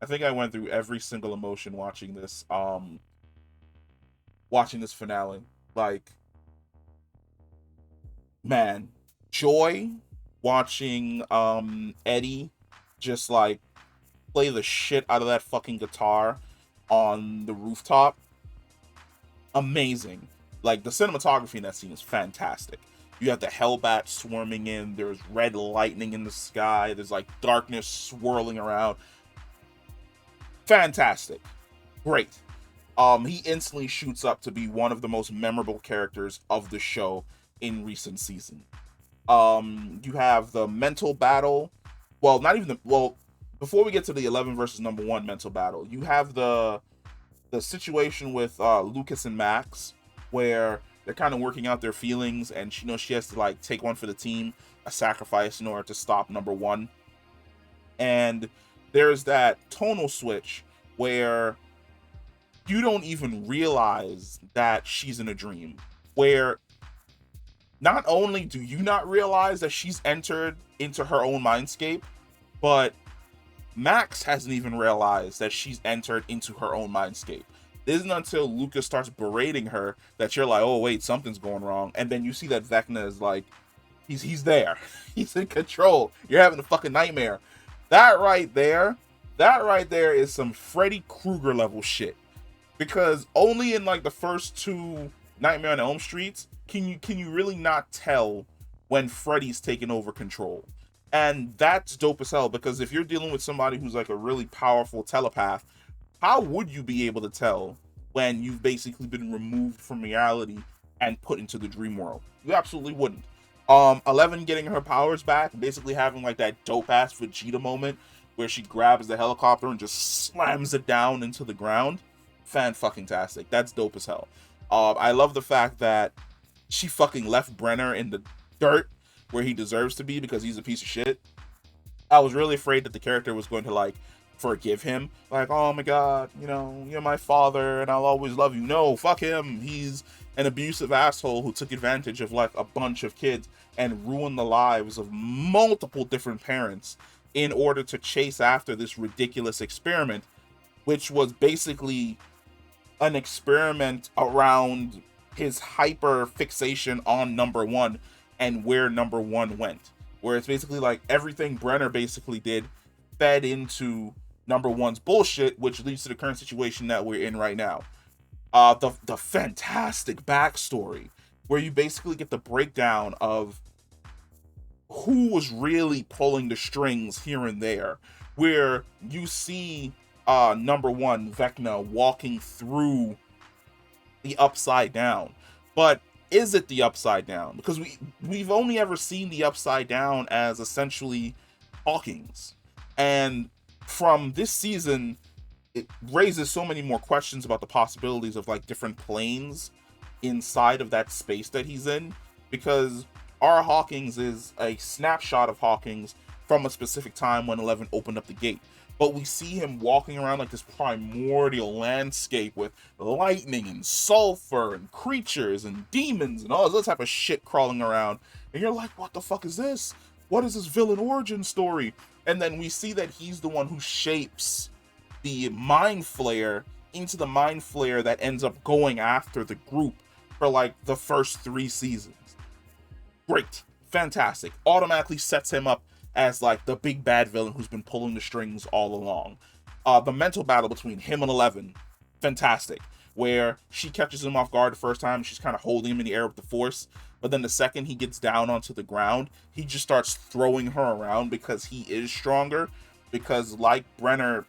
I think I went through every single emotion watching this finale. Like, man, joy watching Eddie just like play the shit out of that fucking guitar on the rooftop. Amazing. Like, the cinematography in that scene is fantastic. You have the Hellbat swarming in, there's red lightning in the sky, there's like darkness swirling around. Fantastic. Great. He instantly shoots up to be one of the most memorable characters of the show in recent season. You have the mental battle. Well, not even the well. Before we get to the 11 versus number one mental battle, you have the situation with Lucas and Max, where they're kind of working out their feelings, and she knows she has to like take one for the team, a sacrifice in order to stop number one. And there's that tonal switch where you don't even realize that she's in a dream. Where not only do you not realize that she's entered into her own mindscape, but Max hasn't even realized that she's entered into her own mindscape. It isn't until Lucas starts berating her that you're like, oh wait, something's going wrong. And then you see that Vecna is like, he's there. He's in control. You're having a fucking nightmare. That right there, that right there is some Freddy Krueger level shit. Because only in like the first two Nightmare on Elm Streets can you really not tell when Freddy's taking over control. And that's dope as hell, because if you're dealing with somebody who's like a really powerful telepath, how would you be able to tell when you've basically been removed from reality and put into the dream world? You absolutely wouldn't. 11 getting her powers back, basically having like that dope ass Vegeta moment where she grabs the helicopter and just slams it down into the ground. Fan fucking tastic. That's dope as hell. I love the fact that she fucking left Brenner in the dirt where he deserves to be because he's a piece of shit. I was really afraid that the character was going to like forgive him. Like, oh my god, you're my father and I'll always love you. No, fuck him. He's an abusive asshole who took advantage of like a bunch of kids and ruined the lives of multiple different parents in order to chase after this ridiculous experiment, which was basically an experiment around his hyper fixation on number one and where number one went. Where it's basically like everything Brenner basically did fed into number one's bullshit, which leads to the current situation that we're in right now. The fantastic backstory where you basically get the breakdown of who was really pulling the strings here and there, where you see number one Vecna walking through the upside down. But is it the upside down? Because we've only ever seen the upside down as essentially Hawkins. And from this season, it raises so many more questions about the possibilities of like different planes inside of that space that he's in. Because our Hawkins is a snapshot of Hawkins from a specific time when 11 opened up the gate, but we see him walking around like this primordial landscape with lightning and sulfur and creatures and demons and all this type of shit crawling around. And you're like, what the fuck is this? What is this villain origin story? And then we see that he's the one who shapes the mind flare into the mind flare that ends up going after the group for like the first three seasons. Great. Fantastic. Automatically sets him up as like the big bad villain who's been pulling the strings all along. The mental battle between him and 11, fantastic. Where she catches him off guard the first time, she's kind of holding him in the air with the force. But then the second he gets down onto the ground, he just starts throwing her around because he is stronger. Because, like Brenner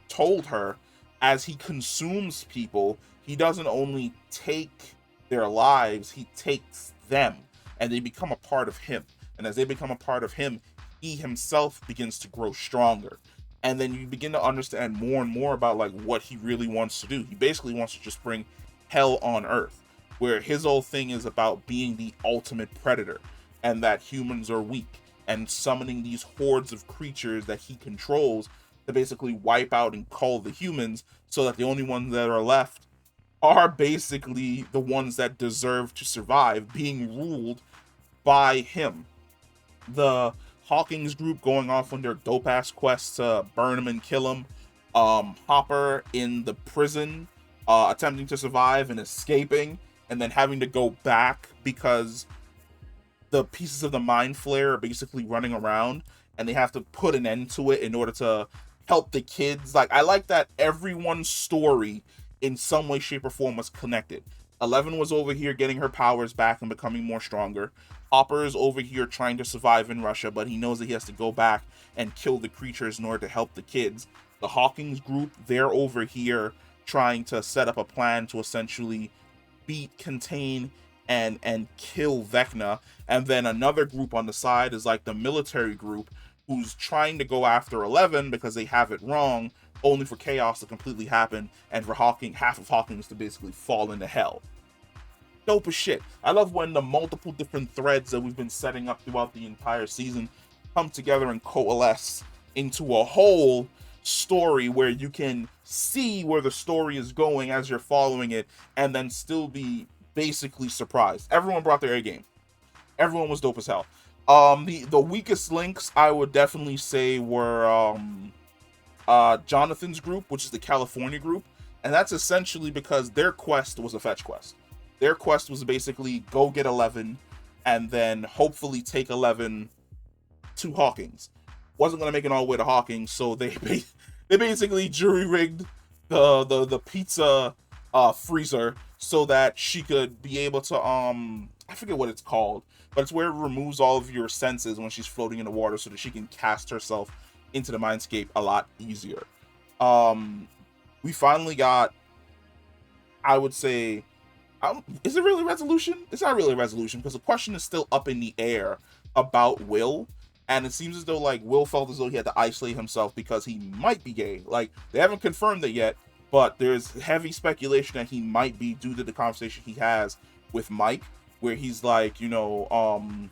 told her, as he consumes people, he doesn't only take their lives, he takes them. And they become a part of him. And as they become a part of him, he himself begins to grow stronger. And then you begin to understand more and more about like what he really wants to do. He basically wants to just bring hell on earth, where his whole thing is about being the ultimate predator and that humans are weak and summoning these hordes of creatures that he controls to basically wipe out and cull the humans so that the only ones that are left are basically the ones that deserve to survive, being ruled by him. The Hawkins group going off on their dope ass quest to burn him and kill him. Hopper in the prison, attempting to survive and escaping, and then having to go back because the pieces of the mind flare are basically running around, and they have to put an end to it in order to help the kids. Like, I like that everyone's story in some way, shape, or form was connected. 11 was over here getting her powers back and becoming more stronger. Hopper is over here trying to survive in Russia, but he knows that he has to go back and kill the creatures in order to help the kids. The Hawkins group, they're over here trying to set up a plan to essentially beat, contain, and kill Vecna. And then another group on the side is like the military group who's trying to go after 11 because they have it wrong, only for chaos to completely happen and for half of Hawkins to basically fall into hell. Dope as shit. I love when the multiple different threads that we've been setting up throughout the entire season come together and coalesce into a whole story where you can see where the story is going as you're following it, and then still be basically surprised. Everyone brought their A game. Everyone was dope as hell. The weakest links I would definitely say were Jonathan's group, which is the California group, and that's essentially because their quest was a fetch quest. Their quest was basically go get 11 and then hopefully take 11 to Hawkins. Wasn't gonna make it all the way to Hawkins, so they basically jury rigged the pizza freezer so that she could be able to I forget what it's called, but it's where it removes all of your senses when she's floating in the water so that she can cast herself into the mindscape a lot easier. We finally got, I would say, is it really resolution? It's not really a resolution because the question is still up in the air about Will, and it seems as though like Will felt as though he had to isolate himself because he might be gay. Like, they haven't confirmed it yet, but there's heavy speculation that he might be due to the conversation he has with Mike, where he's like, you and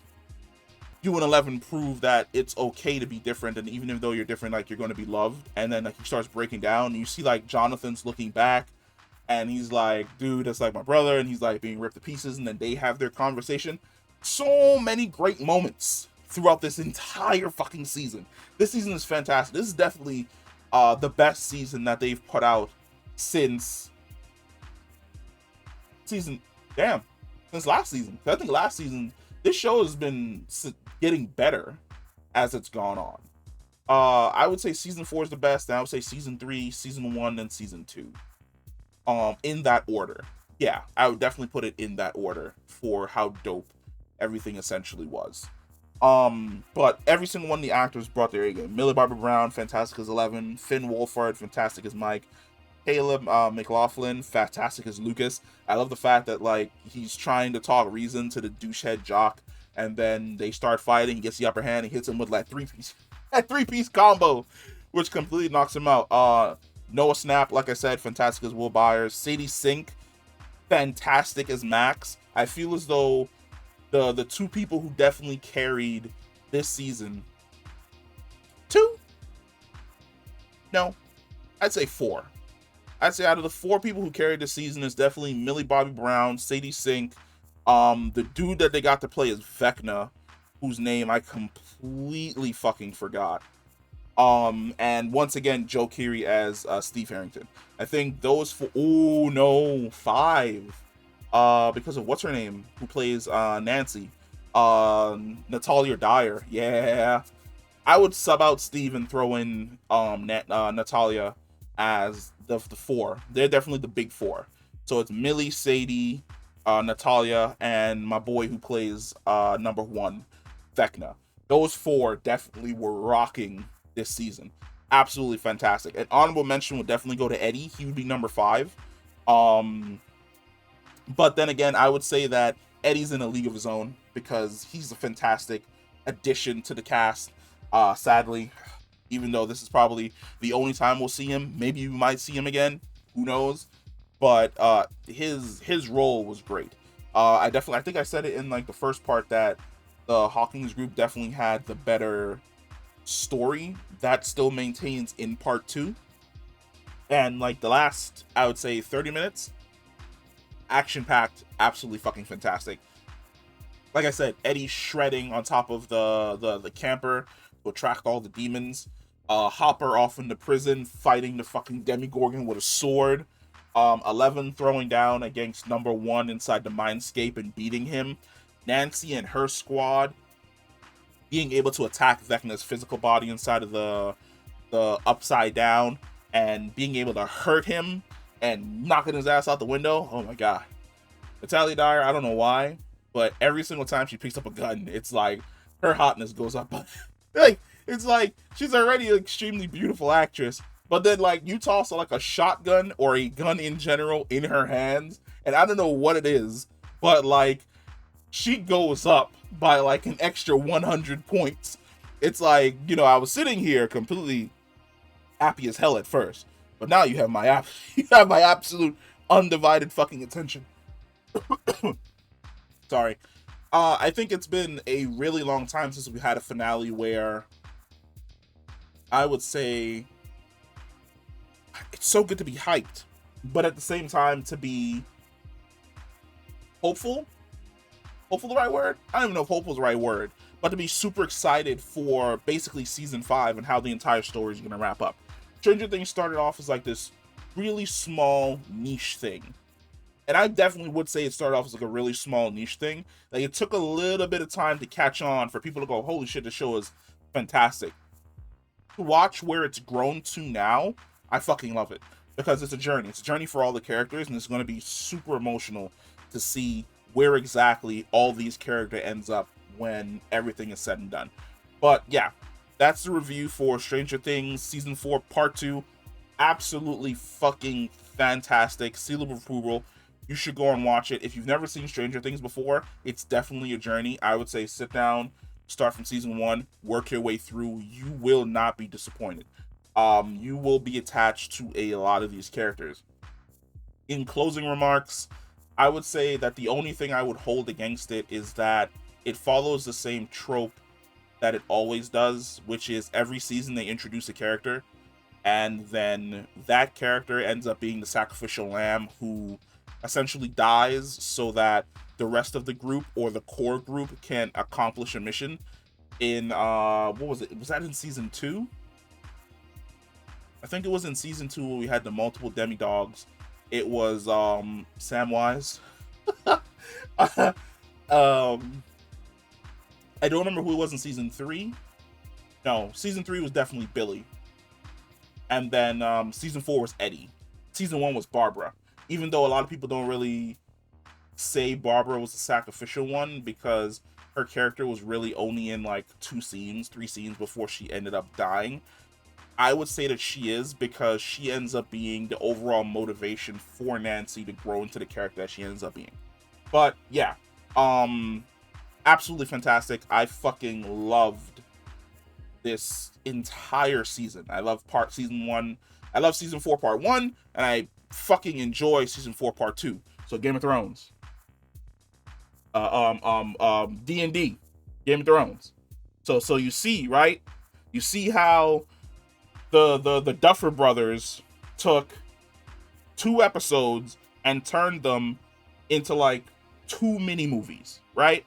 11 prove that it's okay to be different, and even though you're different, like, you're going to be loved. And then like he starts breaking down, and you see like Jonathan's looking back, and he's like, dude, that's like my brother, and he's like being ripped to pieces, and then they have their conversation. So many great moments throughout this entire fucking season. This season is fantastic. This is definitely the best season that they've put out since last season. I think last season, this show has been getting better as it's gone on. I would say season 4 is the best, and I would say season 3, season 1, and season 2. In that order. Yeah, I would definitely put it in that order for how dope everything essentially was. But every single one of the actors brought their A game. Millie Bobby Brown, fantastic as 11. Finn Wolfhard, fantastic as Mike. Caleb McLaughlin, fantastic as Lucas. I love the fact that like he's trying to talk reason to the douchehead jock, and then they start fighting. He gets the upper hand. He hits him with like three-piece combo, which completely knocks him out. Noah Snap, like I said, fantastic as Will Byers. Sadie Sink, fantastic as Max. I feel as though the two people who definitely carried this season, I'd say 4. I'd say out of the 4 people who carried this season, is definitely Millie Bobby Brown, Sadie Sink, the dude that they got to play is Vecna, whose name I completely fucking forgot. And once again, Joe Keery as Steve Harrington. I think those 4. Oh no, 5. Because of what's her name, who plays Nancy, Natalia Dyer. Yeah, I would sub out Steve and throw in Natalia as the 4. They're definitely the big 4. So it's Millie, Sadie, Natalia, and my boy who plays number 1, Vecna. Those 4 definitely were rocking this season. Absolutely fantastic. An honorable mention would definitely go to Eddie. He would be number 5. But then again, I would say that Eddie's in a league of his own because he's a fantastic addition to the cast. Sadly, even though this is probably the only time we'll see him, maybe we might see him again. Who knows? But his role was great. I think I said it in like the first part that the Hawkins group definitely had the better story that still maintains in part 2. And like the last, I would say 30 minutes, action-packed, absolutely fucking fantastic. Like I said, Eddie shredding on top of the camper to attract all the demons. Hopper off into prison fighting the fucking Demigorgon with a sword. 11 throwing down against number 1 inside the Mindscape and beating him. Nancy and her squad being able to attack Vecna's physical body inside of the upside down and being able to hurt him and knocking his ass out the window. Oh my god. Natalia Dyer, I don't know why, but every single time she picks up a gun, it's like her hotness goes up. Like, it's like she's already an extremely beautiful actress, but then like you toss like a shotgun or a gun in general in her hands, and I don't know what it is, but like she goes up by like an extra 100 points. It's like, you know, I was sitting here completely happy as hell at first, but now you have my you have my absolute undivided fucking attention. Sorry. I think it's been a really long time since we had a finale where I would say it's so good to be hyped, but at the same time to be hopeful. Hopeful the right word? I don't even know if hopeful is the right word, but to be super excited for basically season 5 and how the entire story is going to wrap up. Stranger Things started off as like this really small niche thing. And I definitely would say it started off as like a really small niche thing. Like it took a little bit of time to catch on for people to go, holy shit, this show is fantastic. To watch where it's grown to now, I fucking love it. Because it's a journey. It's a journey for all the characters, and it's going to be super emotional to see where exactly all these characters ends up when everything is said and done. But yeah, that's the review for Stranger Things Season 4 Part 2. Absolutely fucking fantastic. Seal of approval. You should go and watch it. If you've never seen Stranger Things before, it's definitely a journey. I would say sit down, start from season 1, work your way through. You will not be disappointed. You will be attached to a lot of these characters. In closing remarks, I would say that the only thing I would hold against it is that it follows the same trope that it always does, which is every season they introduce a character, and then that character ends up being the sacrificial lamb who essentially dies so that the rest of the group or the core group can accomplish a mission. In what was it? Was that in season 2? I think it was in season 2 where we had the multiple demi-dogs. It was Samwise. I don't remember who it was in season 3. No, season 3 was definitely Billy. And then season 4 was Eddie. Season 1 was Barbara. Even though a lot of people don't really say Barbara was the sacrificial one, because her character was really only in like 2 scenes, 3 scenes before she ended up dying. I would say that she is, because she ends up being the overall motivation for Nancy to grow into the character that she ends up being. But yeah, absolutely fantastic. I fucking loved this entire season. I love season 1. I love season 4 part 1, and I fucking enjoy season 4 part 2. So Game of Thrones, D&D, Game of Thrones. So you see, right? You see how the Duffer Brothers took 2 episodes and turned them into like 2 mini movies, right?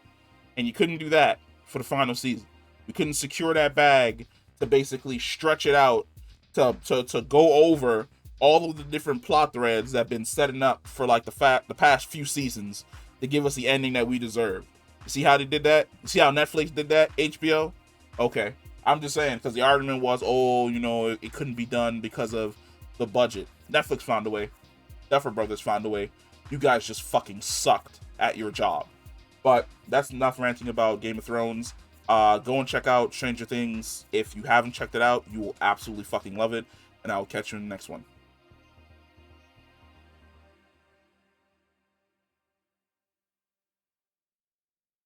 And you couldn't do that for the final season. You couldn't secure that bag to basically stretch it out to go over all of the different plot threads that have been setting up for like the past few seasons to give us the ending that we deserve. You see how they did that? You see how Netflix did that? HBO? Okay. I'm just saying, because the argument was, oh, you know, it couldn't be done because of the budget. Netflix found a way. Duffer Brothers found a way. You guys just fucking sucked at your job. But that's enough ranting about Game of Thrones. Go and check out Stranger Things. If you haven't checked it out, you will absolutely fucking love it. And I will catch you in the next one.